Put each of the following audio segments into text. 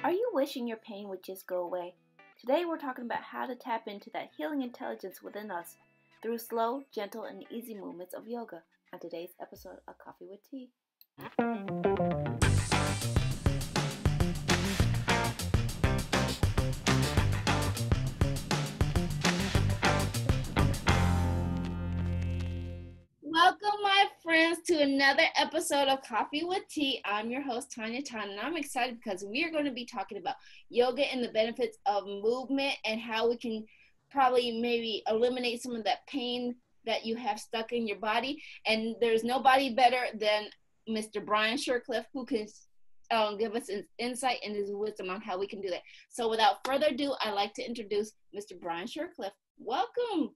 Are you wishing your pain would just go away? Today we're talking about how to tap into that healing intelligence within us through slow, gentle, and easy movements of yoga on today's episode of Coffee with Tea. Welcome, my friends, to another episode of Coffee with Tea. I'm your host, Tanya Tan, and I'm excited because we are going to be talking about yoga and the benefits of movement and how we can probably maybe eliminate some of that pain that you have stuck in your body. And there's nobody better than Mr. Brian Shircliff, who can give us his insight and his wisdom on how we can do that. So without further ado, I'd like to introduce Mr. Brian Shircliff. Welcome.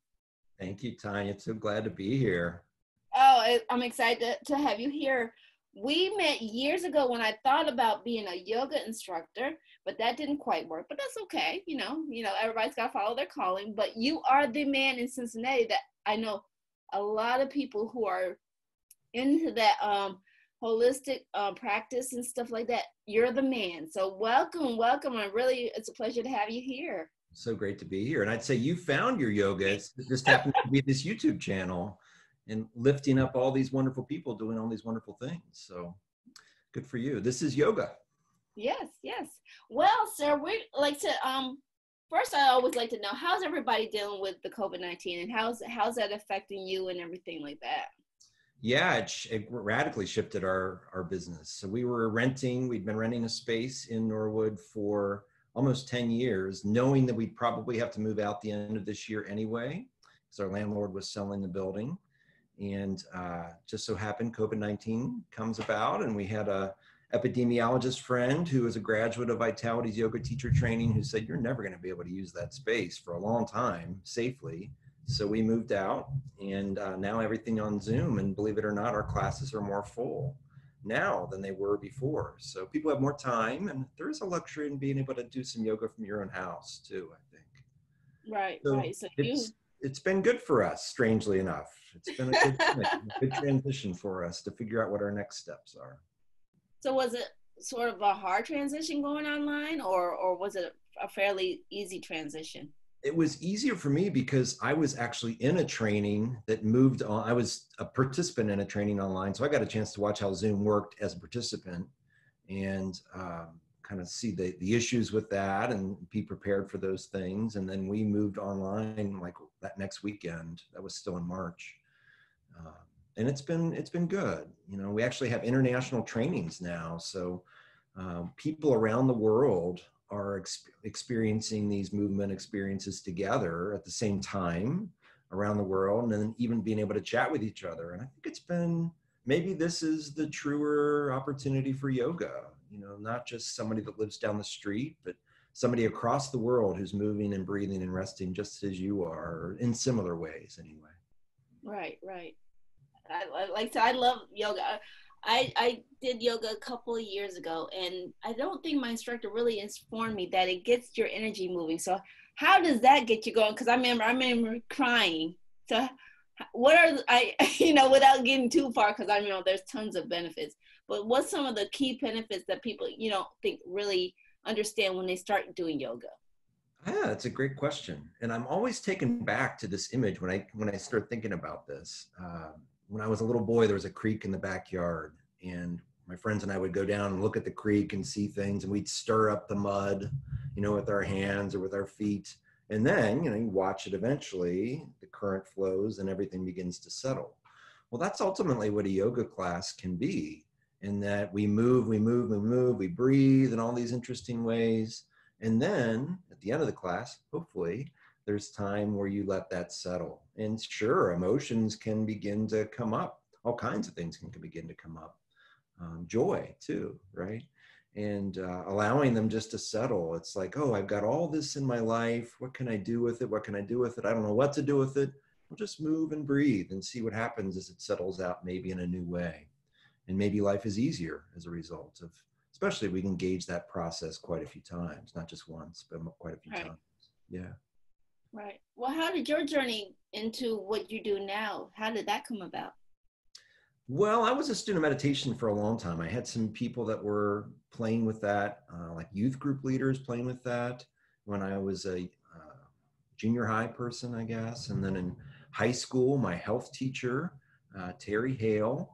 Thank you, Tanya. So glad to be here. Oh, I'm excited to have you here. We met years ago when I thought about being a yoga instructor, but that didn't quite work. But that's okay. You know, everybody's got to follow their calling. But you are the man in Cincinnati that I know a lot of people who are into that holistic practice and stuff like that. You're the man. So welcome. It's a pleasure to have you here. So great to be here. And I'd say you found your yoga. It just happened to be this YouTube channel and lifting up all these wonderful people doing all these wonderful things. So good for you. This is yoga. Yes. Well, sir, we like to first I always like to know, how's everybody dealing with the COVID-19 and how's that affecting you and everything like that? Yeah, it radically shifted our business. So we'd been renting a space in Norwood for almost 10 years, knowing that we'd probably have to move out the end of this year anyway, because our landlord was selling the building. And just so happened COVID-19 comes about, and we had a epidemiologist friend who was a graduate of Vitality's yoga teacher training who said, you're never going to be able to use that space for a long time safely. So we moved out, and now everything on Zoom, and believe it or not, our classes are more full now than they were before. So people have more time, and there is a luxury in being able to do some yoga from your own house too, I think. Right. So it's been good for us, strangely enough. It's been a good transition for us to figure out what our next steps are. So was it sort of a hard transition going online, or was it a fairly easy transition? It was easier for me because I was actually in a training that moved on. I was a participant in a training online, so I got a chance to watch how Zoom worked as a participant and kind of see the issues with that and be prepared for those things. And then we moved online like that next weekend. That was still in March. And it's been good. You know, we actually have international trainings now. So people around the world are experiencing these movement experiences together at the same time around the world, and then even being able to chat with each other. And I think maybe this is the truer opportunity for yoga, you know, not just somebody that lives down the street, but somebody across the world who's moving and breathing and resting just as you are, in similar ways anyway. Right. I love yoga. I did yoga a couple of years ago, and I don't think my instructor really informed me that it gets your energy moving. So how does that get you going? Because I remember crying. So what are without getting too far, because I know there's tons of benefits, but what's some of the key benefits that people think really understand when they start doing yoga? Yeah, that's a great question. And I'm always taken back to this image when I start thinking about this. When I was a little boy, there was a creek in the backyard, and my friends and I would go down and look at the creek and see things, and we'd stir up the mud, with our hands or with our feet. And then, you watch it eventually, the current flows and everything begins to settle. Well, that's ultimately what a yoga class can be, in that we move, we breathe in all these interesting ways. And then at the end of the class, hopefully, there's time where you let that settle. And sure, emotions can begin to come up. All kinds of things can begin to come up. Joy too, right? And allowing them just to settle. It's like, oh, I've got all this in my life. What can I do with it? What can I do with it? I don't know what to do with it. We'll just move and breathe and see what happens as it settles out, maybe in a new way. And maybe life is easier as a result of, especially if we can gauge that process quite a few times, not just once, but quite a few times. Yeah. Right. Well, how did your journey into what you do now, how did that come about? Well, I was a student of meditation for a long time. I had some people that were playing with that, like youth group leaders playing with that when I was a junior high person, I guess. And then in high school, my health teacher, Terry Hale,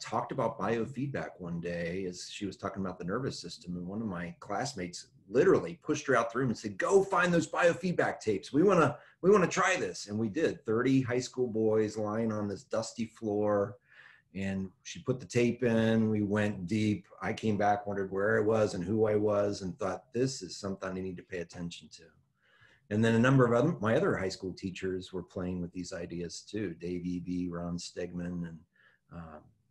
talked about biofeedback one day as she was talking about the nervous system. And one of my classmates literally pushed her out the room and said, "Go find those biofeedback tapes. We want to try this." And we did. 30 high school boys lying on this dusty floor. And she put the tape in, we went deep. I came back, wondered where I was and who I was, and thought, this is something I need to pay attention to. And then a number of my other high school teachers were playing with these ideas too. Dave Eby, Ron Stegman, and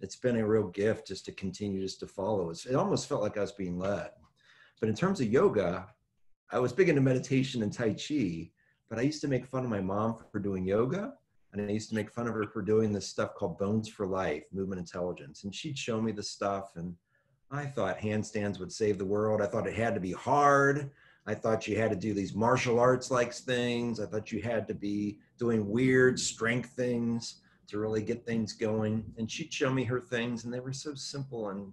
it's been a real gift just to continue just to follow. It almost felt like I was being led. But in terms of yoga, I was big into meditation and Tai Chi, but I used to make fun of my mom for doing yoga. And I used to make fun of her for doing this stuff called Bones for Life, movement intelligence. And she'd show me the stuff. And I thought handstands would save the world. I thought it had to be hard. I thought you had to do these martial arts like things. I thought you had to be doing weird strength things to really get things going. And she'd show me her things, and they were so simple. And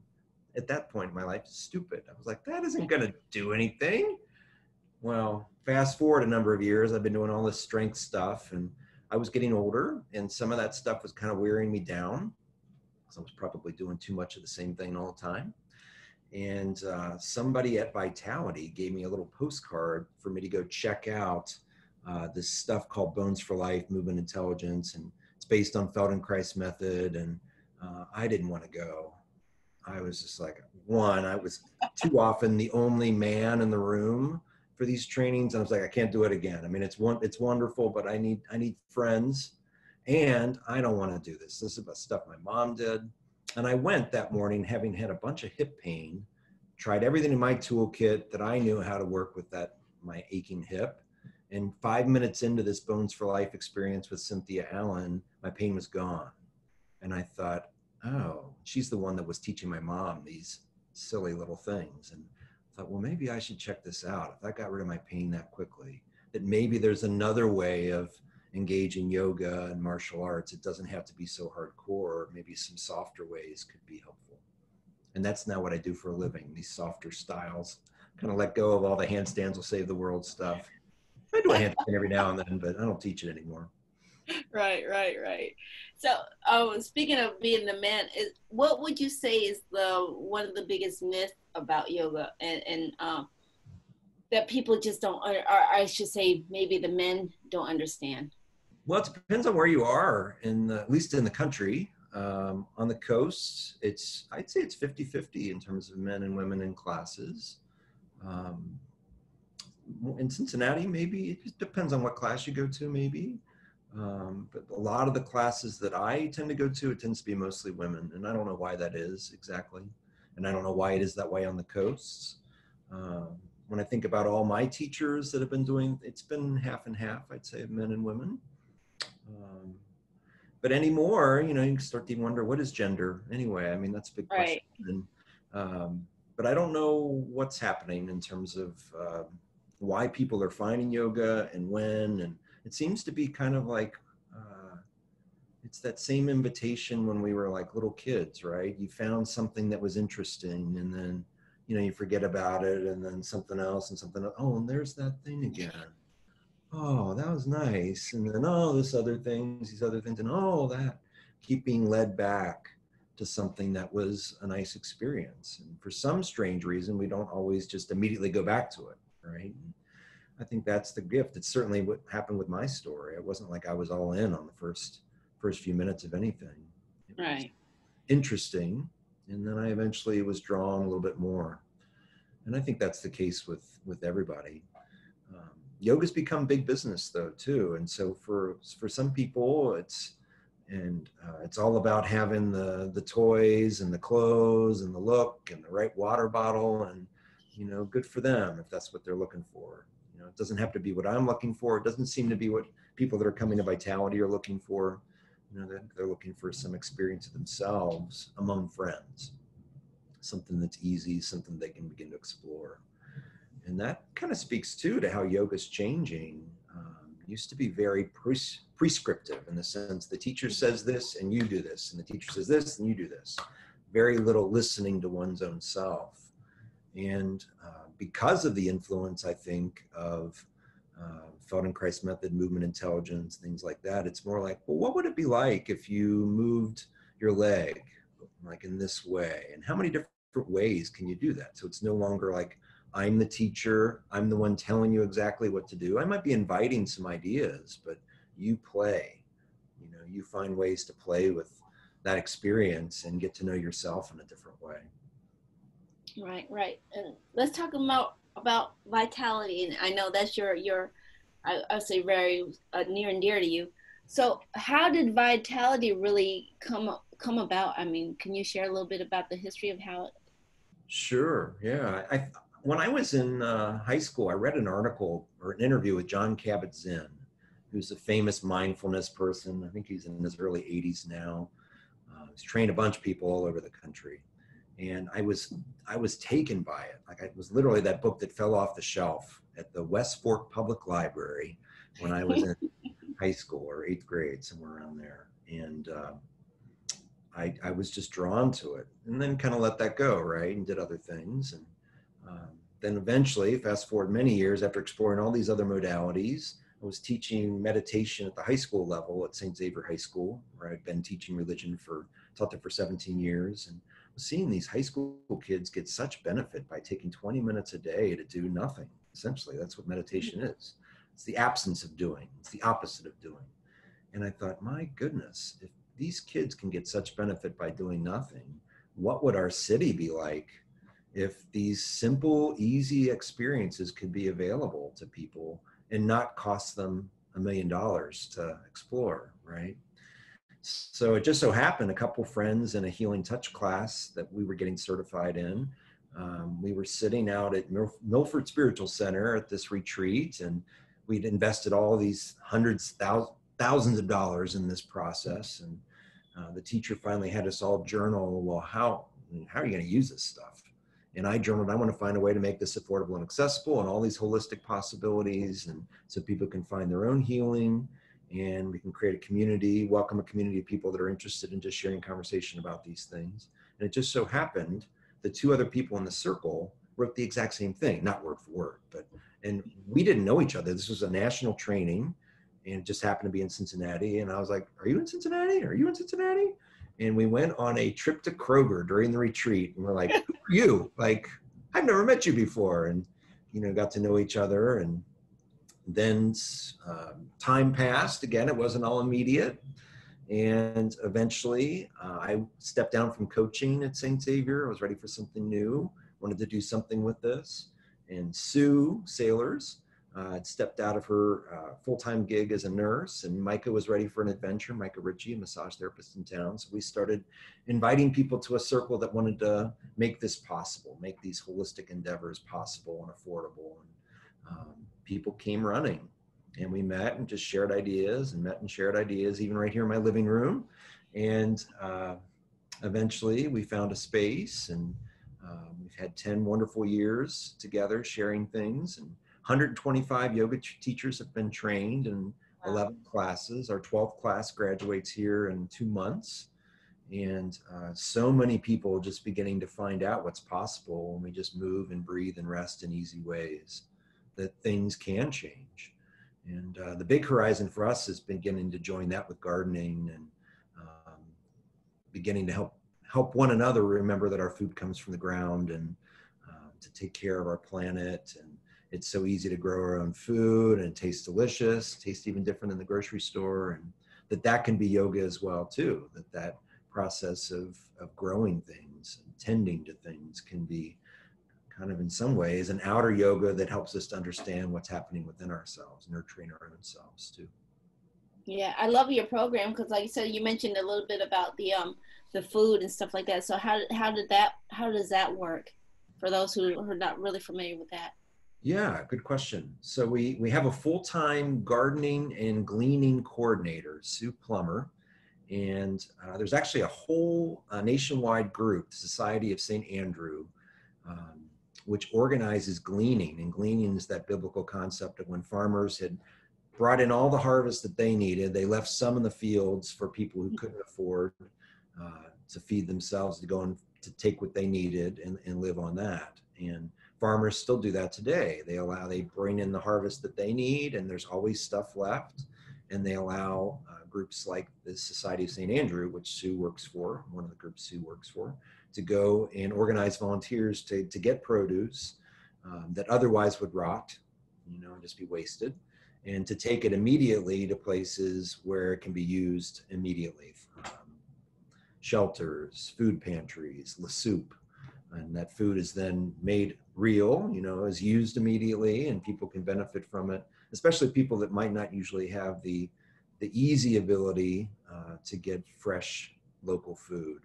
at that point in my life, stupid. I was like, that isn't going to do anything. Well, fast forward a number of years, I've been doing all this strength stuff, and I was getting older, and some of that stuff was kind of wearing me down. So I was probably doing too much of the same thing all the time. And somebody at Vitality gave me a little postcard for me to go check out this stuff called Bones for Life, Movement Intelligence. And it's based on Feldenkrais method. And I didn't want to go. I was just like, I was too often the only man in the room for these trainings. And I was like, I can't do it again. I mean, it's wonderful, but I need friends, and I don't want to do this. This is about stuff my mom did. And I went that morning having had a bunch of hip pain, tried everything in my toolkit that I knew how to work with my aching hip. And 5 minutes into this Bones for Life experience with Cynthia Allen, my pain was gone. And I thought, oh, she's the one that was teaching my mom these silly little things. And I thought, well, maybe I should check this out. If I got rid of my pain that quickly, that maybe there's another way of engaging yoga and martial arts. It doesn't have to be so hardcore. Maybe some softer ways could be helpful. And that's now what I do for a living, these softer styles. Kind of let go of all the handstands will save the world stuff. I do a handstand every now and then, but I don't teach it anymore. Right. So, speaking of being the man, what would you say is one of the biggest myths about yoga, and that people just don't, or I should say, maybe the men don't understand? Well, it depends on where you are, at least in the country. On the coast, I'd say it's 50-50 in terms of men and women in classes. In Cincinnati, maybe it just depends on what class you go to, maybe. But a lot of the classes that I tend to go to, it tends to be mostly women. And I don't know why that is exactly. And I don't know why it is that way on the coasts. When I think about all my teachers that have been doing, it's been half and half, I'd say, of men and women. But anymore, you start to wonder, what is gender anyway? I mean, that's a big question. Right. But I don't know what's happening in terms of why people are finding yoga and when. And it seems to be kind of like, it's that same invitation when we were like little kids, right? You found something that was interesting, and then, you forget about it, and then something else and something else. Oh, and there's that thing again. Oh, that was nice. And then, these other things, and that, keep being led back to something that was a nice experience. And for some strange reason, we don't always just immediately go back to it, right? I think that's the gift. It's certainly what happened with my story. It wasn't like I was all in on the first few minutes of anything. It was interesting. And then I eventually was drawn a little bit more. And I think that's the case with everybody. Yoga's become big business though, too. And so for some people, it's all about having the toys and the clothes and the look and the right water bottle, and, good for them if that's what they're looking for. It doesn't have to be what I'm looking for. It doesn't seem to be what people that are coming to Vitality are looking for. They're looking for some experience of themselves among friends, something that's easy, something they can begin to explore. And that kind of speaks too to how yoga's changing. used to be very prescriptive, in the sense the teacher says this and you do this, and the teacher says this and you do this. Very little listening to one's own self. And because of the influence, I think, of Feldenkrais method, movement intelligence, things like that, it's more like, well, what would it be like if you moved your leg like in this way? And how many different ways can you do that? So it's no longer like, I'm the teacher, I'm the one telling you exactly what to do. I might be inviting some ideas, but you play. You know, you find ways to play with that experience and get to know yourself in a different way. Right, right. And let's talk about vitality. And I know that's your I would say very near and dear to you. So how did vitality really come about? I mean, can you share a little bit about the history of how it? Sure. Yeah. When I was in high school, I read an article or an interview with John Kabat-Zinn, who's a famous mindfulness person. I think he's in his early 80s now. He's trained a bunch of people all over the country. And I was taken by it. Like, it was literally that book that fell off the shelf at the West Fork Public Library when I was in high school or 8th grade, somewhere around there. And I was just drawn to it, and then kind of let that go, right? And did other things. And then eventually, fast forward many years after exploring all these other modalities, I was teaching meditation at the high school level at St. Xavier High School, where I'd been teaching religion taught it for 17 years. And seeing these high school kids get such benefit by taking 20 minutes a day to do nothing. Essentially, that's what meditation is. It's the absence of doing. It's the opposite of doing. And I thought, my goodness, if these kids can get such benefit by doing nothing, what would our city be like if these simple, easy experiences could be available to people and not cost them $1 million to explore, right? So it just so happened, a couple friends in a Healing Touch class that we were getting certified in, we were sitting out at Milford Spiritual Center at this retreat, and we'd invested all these thousands of dollars in this process. And the teacher finally had us all journal, well, how are you going to use this stuff? And I journaled, I want to find a way to make this affordable and accessible, and all these holistic possibilities, and so people can find their own healing, and we can create a community, welcome a community of people that are interested in just sharing conversation about these things. And it just so happened the two other people in the circle wrote the exact same thing, not word for word, and we didn't know each other. This was a national training, and it just happened to be in Cincinnati. And I was like, are you in Cincinnati? Are you in Cincinnati? And we went on a trip to Kroger during the retreat, and we're like, who are you? Like, I've never met you before. And, got to know each other. And then time passed. Again, it wasn't all immediate. And eventually I stepped down from coaching at St. Xavier. I was ready for something new, wanted to do something with this. And Sue Sailors had stepped out of her full-time gig as a nurse, and Micah was ready for an adventure. Micah Ritchie, a massage therapist in town. So we started inviting people to a circle that wanted to make this possible, make these holistic endeavors possible and affordable. And people came running, and we met and just shared ideas, even right here in my living room. And eventually we found a space, and we've had 10 wonderful years together sharing things, and 125 yoga teachers have been trained in 11 classes. Our 12th class graduates here in 2 months. And so many people just beginning to find out what's possible when we just move and breathe and rest in easy ways, that things can change. And the big horizon for us is beginning to join that with gardening, and beginning to help one another remember that our food comes from the ground, and to take care of our planet. And it's so easy to grow our own food, and it tastes delicious, tastes even different in the grocery store, and that can be yoga as well too, that process of growing things and tending to things can be kind of in some ways an outer yoga that helps us to understand what's happening within ourselves, nurturing our own selves too. Yeah, I love your program because, like you said, you mentioned a little bit about the food and stuff like that. So how does that work for those who are not really familiar with that? Yeah, good question. So we have a full-time gardening and gleaning coordinator, Sue Plummer, and there's actually a whole nationwide group, the Society of St. Andrew, which organizes gleaning. And gleaning is that biblical concept of when farmers had brought in all the harvest that they needed. They left some in the fields for people who couldn't afford to feed themselves, to go and to take what they needed and live on that. And farmers still do that today. They bring in the harvest that they need, and there's always stuff left. And they allow groups like the Society of St. Andrew, which Sue works for, one of the groups Sue works for, to go and organize volunteers to get produce that otherwise would rot, and just be wasted, and to take it immediately to places where it can be used immediately. Shelters, food pantries, La Soup, and that food is then made real, is used immediately, and people can benefit from it, especially people that might not usually have the easy ability to get fresh local food.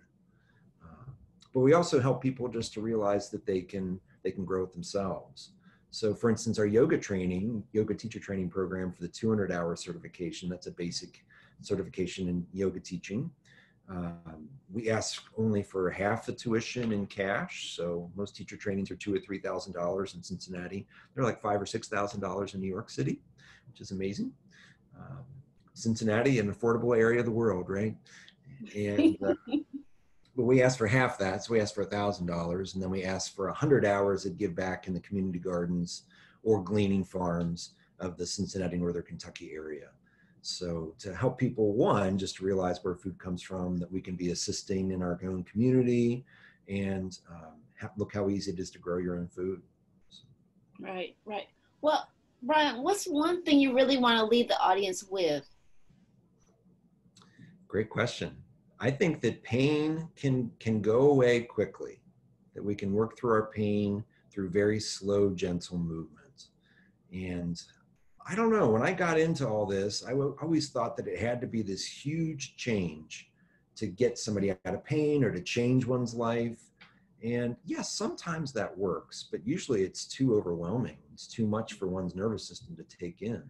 But we also help people just to realize that they can grow it themselves. So for instance, our yoga teacher training program for the 200-hour certification, that's a basic certification in yoga teaching. We ask only for half the tuition in cash. So most teacher trainings are $2,000 or $3,000 in Cincinnati. They're like $5,000 or $6,000 in New York City, which is amazing. Cincinnati, an affordable area of the world, right? And but we ask for half that, so we ask for $1,000, and then we ask for 100 hours that give back in the community gardens or gleaning farms of the Cincinnati, Northern Kentucky area. So to help people, one, just realize where food comes from, that we can be assisting in our own community, and look how easy it is to grow your own food. Right. Well, Brian, what's one thing you really want to leave the audience with? Great question. I think that pain can go away quickly, that we can work through our pain through very slow, gentle movements. And I don't know, when I got into all this, I always thought that it had to be this huge change to get somebody out of pain or to change one's life. And yes, sometimes that works, but usually it's too overwhelming. It's too much for one's nervous system to take in.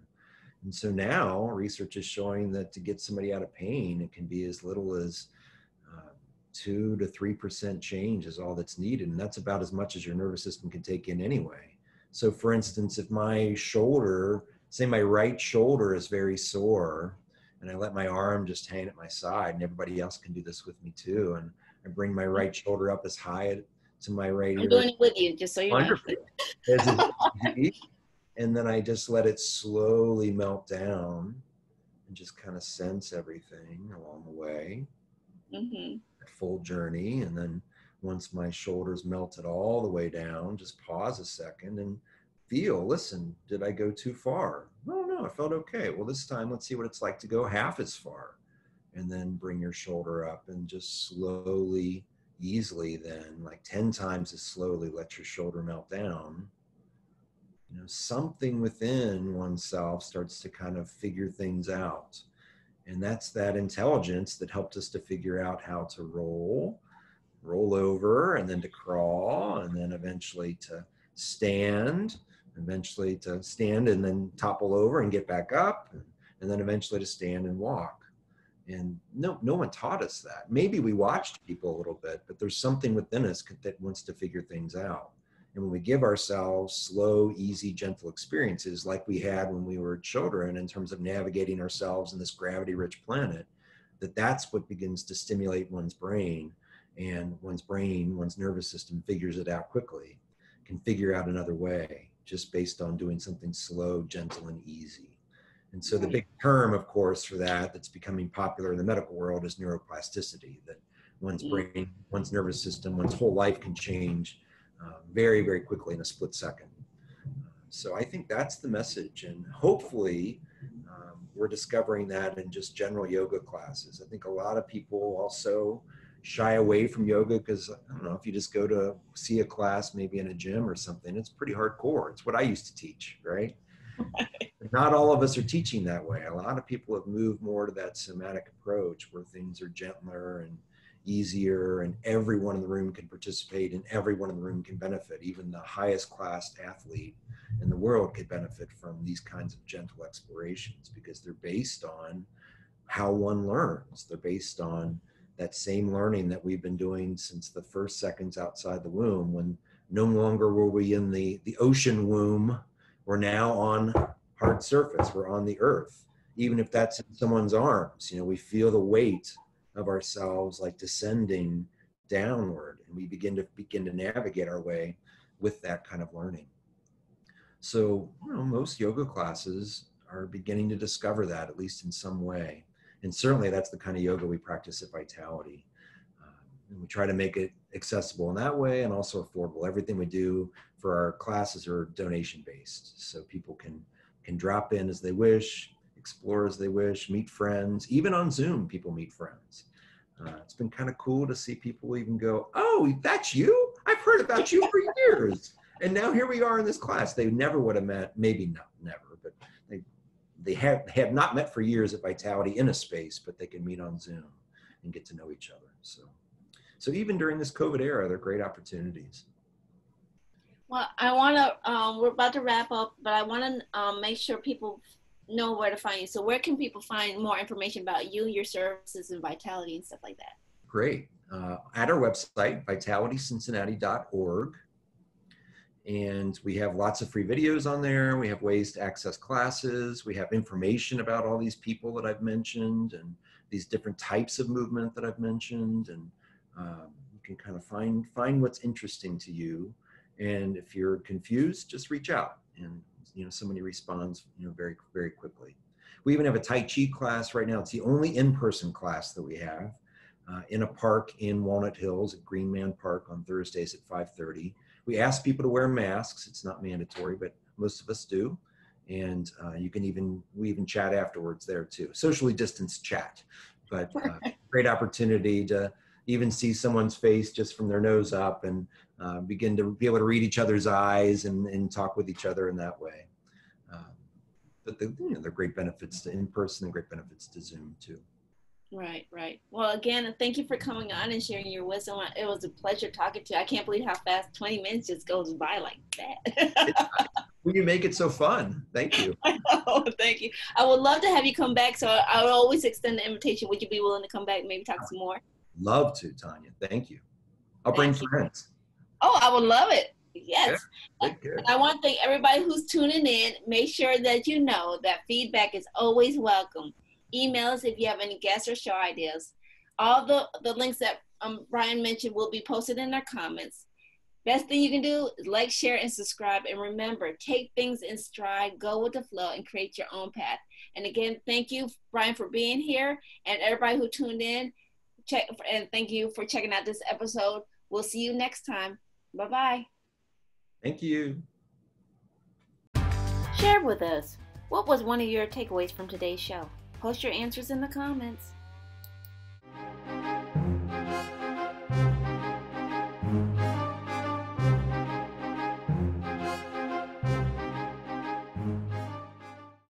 And so now research is showing that to get somebody out of pain, it can be as little as 2 to 3% change is all that's needed. And that's about as much as your nervous system can take in anyway. So for instance, if my shoulder, say my right shoulder is very sore, and I let my arm just hang at my side, and everybody else can do this with me too, and I bring my right shoulder up as high to my right ear. I'm doing it with you, just so you know. Wonderful. And then I just let it slowly melt down and just kind of sense everything along the way. Mm-hmm. Full journey. And then once my shoulders melted all the way down, just pause a second and listen, did I go too far? No, I felt okay. Well, this time let's see what it's like to go half as far. And then bring your shoulder up and just slowly, easily, then like 10 times as slowly let your shoulder melt down. Something within oneself starts to kind of figure things out. And that's that intelligence that helped us to figure out how to roll over, and then to crawl, and then eventually to stand, and then topple over and get back up, and then eventually to stand and walk. And no one taught us that. Maybe we watched people a little bit, but there's something within us that wants to figure things out. And when we give ourselves slow, easy, gentle experiences like we had when we were children in terms of navigating ourselves in this gravity-rich planet, that's what begins to stimulate one's brain. And one's nervous system figures it out quickly, can figure out another way just based on doing something slow, gentle, and easy. And so the big term, of course, for that's becoming popular in the medical world is neuroplasticity, that one's brain, one's nervous system, one's whole life can change very, very quickly in a split second. So I think that's the message. And hopefully we're discovering that in just general yoga classes. I think a lot of people also shy away from yoga because, I don't know, if you just go to see a class, maybe in a gym or something, it's pretty hardcore. It's what I used to teach, right? Not all of us are teaching that way. A lot of people have moved more to that somatic approach where things are gentler and easier, and everyone in the room can participate and everyone in the room can benefit. Even the highest classed athlete in the world could benefit from these kinds of gentle explorations because they're based on how one learns. They're based on that same learning that we've been doing since the first seconds outside the womb, when no longer were we in the ocean womb. We're now on hard surface. We're on the earth. Even if that's in someone's arms, we feel the weight of ourselves like descending downward, and we begin to navigate our way with that kind of learning. So, most yoga classes are beginning to discover that, at least in some way. And certainly that's the kind of yoga we practice at Vitality. And we try to make it accessible in that way and also affordable. Everything we do for our classes are donation based. So people can drop in as they wish, explore as they wish, meet friends. Even on Zoom, people meet friends. It's been kind of cool to see people even go, "Oh, that's you? I've heard about you for years. And now here we are in this class." They never would have met, maybe not never, but they have not met for years at Vitality in a space, but they can meet on Zoom and get to know each other. So even during this COVID era, they're great opportunities. Well, I want to, we're about to wrap up, but I want to make sure people know where to find you. So where can people find more information about you, your services, and Vitality and stuff like that? Great. At our website, vitalitycincinnati.org. And we have lots of free videos on there. We have ways to access classes. We have information about all these people that I've mentioned and these different types of movement that I've mentioned. And you can kind of find what's interesting to you. And if you're confused, just reach out, and somebody responds very, very quickly. We even have a Tai Chi class right now. It's the only in-person class that we have in a park in Walnut Hills at Green Man Park on Thursdays at 5:30. We ask people to wear masks. It's not mandatory, but most of us do. And we even chat afterwards there too. Socially distanced chat, but great opportunity to even see someone's face just from their nose up and begin to be able to read each other's eyes and talk with each other in that way. But there are great benefits to in-person and great benefits to Zoom too. Right. Well, again, thank you for coming on and sharing your wisdom. It was a pleasure talking to you. I can't believe how fast 20 minutes just goes by like that. Well, you make it so fun. Thank you. Oh, thank you. I would love to have you come back. So I would always extend the invitation. Would you be willing to come back and maybe talk some more? Love to, Tanya. Thank you. I'll bring friends. Oh, I would love it. Yes. Yeah, good. I want to thank everybody who's tuning in. Make sure that you know that feedback is always welcome. Email us if you have any guests or show ideas. All the links that Brian mentioned will be posted in our comments. Best thing you can do is like, share, and subscribe. And remember, take things in stride, go with the flow, and create your own path. And again, thank you, Brian, for being here, and everybody who tuned in. And thank you for checking out this episode. We'll see you next time. Bye-bye. Thank you. Share with us. What was one of your takeaways from today's show? Post your answers in the comments.